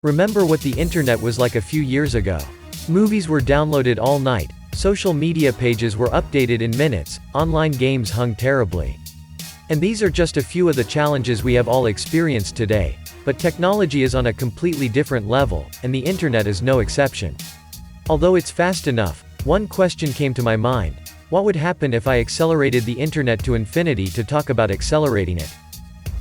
Remember what the internet was like a few years ago. Movies were downloaded all night, social media pages were updated in minutes, online games hung terribly. And these are just a few of the challenges we have all experienced today, but technology is on a completely different level, and the internet is no exception. Although it's fast enough, one question came to my mind: what would happen if I accelerated the internet to infinity to talk about accelerating it?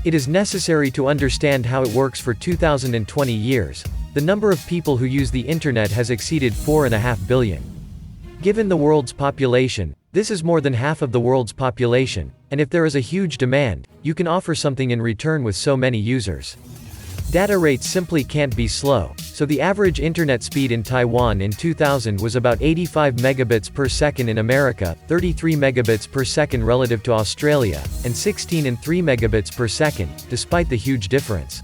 It is necessary to understand how it works. For 2020 years, the number of people who use the internet has exceeded 4.5 billion. Given the world's population, this is more than half of the world's population, and if there is a huge demand, you can offer something in return with so many users. Data rates simply can't be slow, so the average internet speed in Taiwan in 2000 was about 85 megabits per second in America, 33 megabits per second relative to Australia, and 16 and 3 megabits per second, despite the huge difference.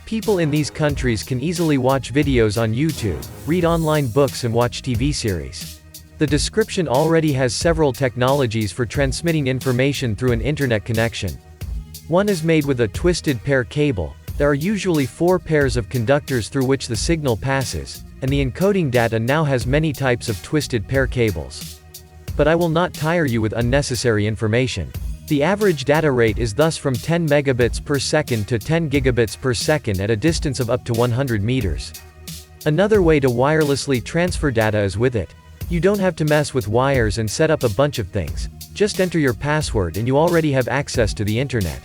People in these countries can easily watch videos on YouTube, read online books and watch TV series. The description already has several technologies for transmitting information through an internet connection. One is made with a twisted pair cable. There are usually 4 pairs of conductors through which the signal passes, and the encoding data now has many types of twisted pair cables. But I will not tire you with unnecessary information. The average data rate is thus from 10 megabits per second to 10 gigabits per second at a distance of up to 100 meters. Another way to wirelessly transfer data is with it. You don't have to mess with wires and set up a bunch of things. Just enter your password and you already have access to the internet.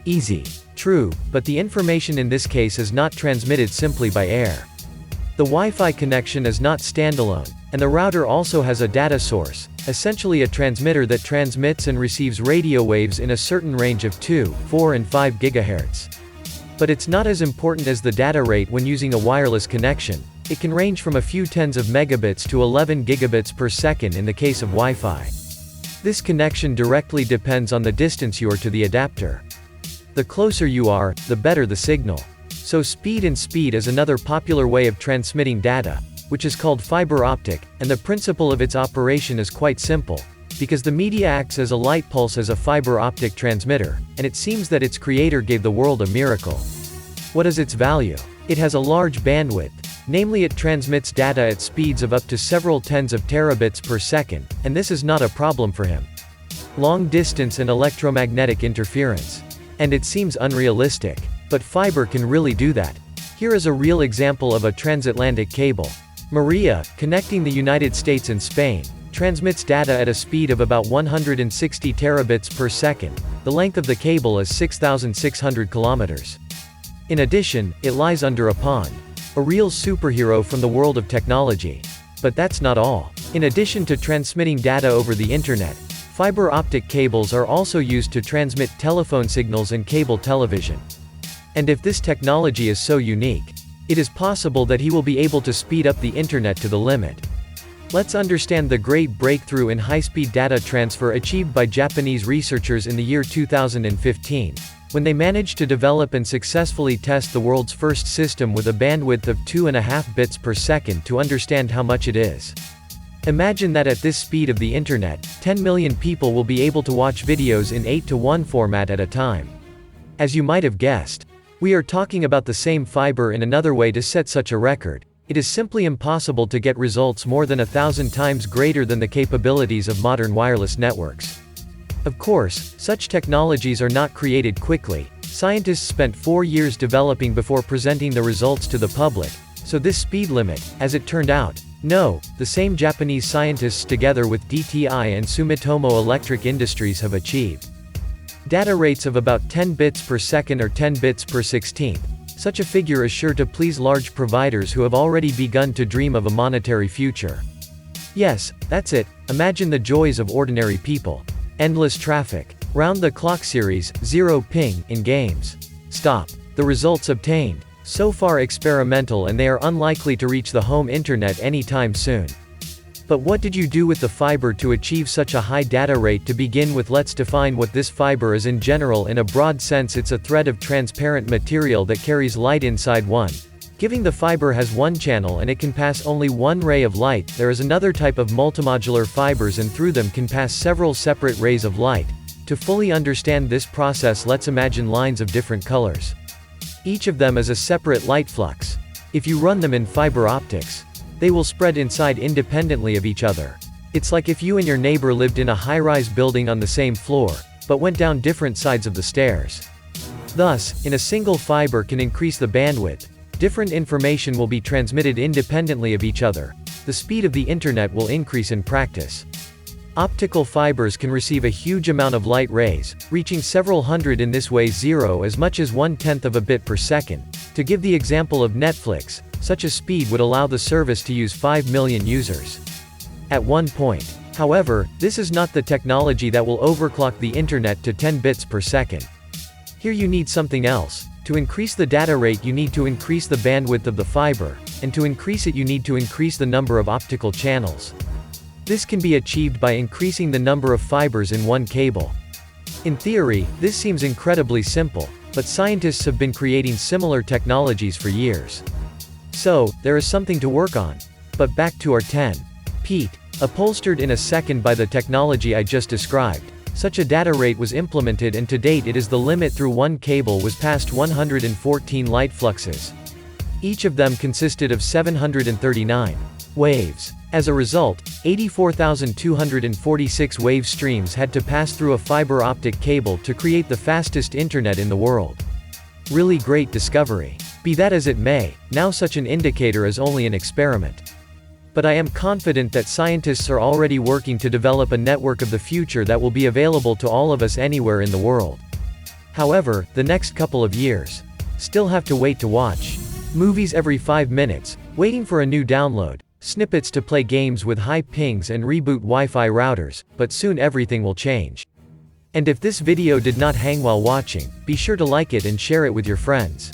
Easy. True, but the information in this case is not transmitted simply by air. The Wi-Fi connection is not standalone, and the router also has a data source, essentially a transmitter that transmits and receives radio waves in a certain range of 2, 4 and 5 GHz. But it's not as important as the data rate when using a wireless connection. It can range from a few tens of megabits to 11 gigabits per second in the case of Wi-Fi. This connection directly depends on the distance you are to the adapter. The closer you are, the better the signal. So speed is another popular way of transmitting data, which is called fiber optic, and the principle of its operation is quite simple, because the media acts as a light pulse as a fiber optic transmitter, and it seems that its creator gave the world a miracle. What is its value? It has a large bandwidth, namely it transmits data at speeds of up to several tens of terabits per second, and this is not a problem for him. Long distance and electromagnetic interference. And it seems unrealistic. But fiber can really do that. Here is a real example of a transatlantic cable. Maria, connecting the United States and Spain, transmits data at a speed of about 160 terabits per second. The length of the cable is 6,600 kilometers. In addition, it lies under a pond. A real superhero from the world of technology. But that's not all. In addition to transmitting data over the internet, fiber optic cables are also used to transmit telephone signals and cable television. And if this technology is so unique, it is possible that he will be able to speed up the internet to the limit. Let's understand the great breakthrough in high-speed data transfer achieved by Japanese researchers in the year 2015, when they managed to develop and successfully test the world's first system with a bandwidth of 2.5 bits per second to understand how much it is. Imagine that at this speed of the internet, 10 million people will be able to watch videos in 8:1 format at a time. As you might have guessed, we are talking about the same fiber in another way to set such a record. It is simply impossible to get results more than 1,000 times greater than the capabilities of modern wireless networks. Of course, such technologies are not created quickly. Scientists spent 4 years developing before presenting the results to the public, so this speed limit, as it turned out, no, the same Japanese scientists together with DTI and Sumitomo Electric Industries have achieved. Data rates of about 10 bits per second or 10 bits per 16th. Such a figure is sure to please large providers who have already begun to dream of a monetary future. Yes, that's it, imagine the joys of ordinary people. Endless traffic. Round-the-clock series, zero ping, in games. Stop. The results obtained. So far experimental and they are unlikely to reach the home internet anytime soon. But what did you do with the fiber to achieve such a high data rate? To begin with, let's define what this fiber is in general. In a broad sense, it's a thread of transparent material that carries light inside one. Giving the fiber has one channel and it can pass only one ray of light. There is another type of multimodular fibers and through them can pass several separate rays of light. To fully understand this process, let's imagine lines of different colors. Each of them is a separate light flux. If you run them in fiber optics, they will spread inside independently of each other. It's like if you and your neighbor lived in a high-rise building on the same floor, but went down different sides of the stairs. Thus, in a single fiber can increase the bandwidth, different information will be transmitted independently of each other, the speed of the internet will increase in practice. Optical fibers can receive a huge amount of light rays, reaching several hundred in this way 0 as much as 1/10 of a bit per second. To give the example of Netflix, such a speed would allow the service to use 5 million users at one point. However, this is not the technology that will overclock the internet to 10 bits per second. Here you need something else. To increase the data rate you need to increase the bandwidth of the fiber, and to increase it you need to increase the number of optical channels. This can be achieved by increasing the number of fibers in one cable. In theory, this seems incredibly simple, but scientists have been creating similar technologies for years. So, there is something to work on. But back to our 10. Pete. Upholstered in a second by the technology I just described. Such a data rate was implemented and to date it is the limit through one cable was past 114 light fluxes. Each of them consisted of 739 waves. As a result, 84,246 wave streams had to pass through a fiber optic cable to create the fastest internet in the world. Really great discovery. Be that as it may, now such an indicator is only an experiment. But I am confident that scientists are already working to develop a network of the future that will be available to all of us anywhere in the world. However, the next couple of years still have to wait to watch movies every 5 minutes, waiting for a new download, snippets to play games with high pings and reboot Wi-Fi routers, but soon everything will change. And if this video did not hang while watching, be sure to like it and share it with your friends.